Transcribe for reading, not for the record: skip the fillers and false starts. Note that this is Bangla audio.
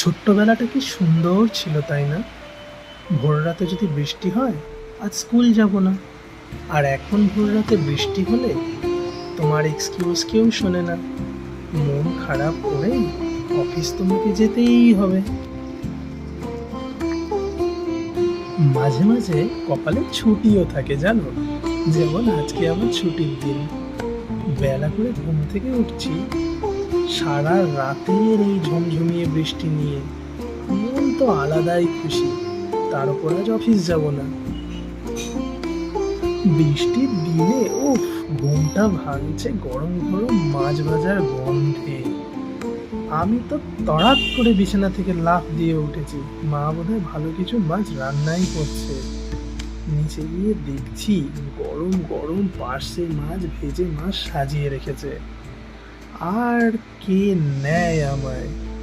ছোট্টবেলাটা কি সুন্দর ছিল, তাই না? ভোর রাতে যদি বৃষ্টি হয়, আজ স্কুল যাব না। আর এখন ভোর রাতে বৃষ্টি হলে তোমার এক্সকিউজ কেউ শোনে না। মন খারাপ করে অফিস তোমাকে যেতেই হবে। মাঝে মাঝে কপালে ছুটিও থাকে, জানো? যেমন আজকে আমার ছুটির দিন। বেলা করে ঘুম থেকে উঠছি, সারা রাতের এই ঝমঝমিয়ে বৃষ্টি নিয়ে মন তো আলাদাই খুশি। তার উপর আজ অফিস যাব না। বৃষ্টির দিনে উফ, ঘুমটা ভাঙছে গরম গরম মাছ ভাজার গন্ধে। আমি তো তড়াৎ করে বিছানা থেকে লাফ দিয়ে উঠেছি। মা বোধহয় ভালো কিছু মাছ রান্নাই করছে। নিচে গিয়ে দেখছি গরম গরম পার্শে মাছ, ভেজে মাছ সাজিয়ে রেখেছে। আর কে নেয় আমায়?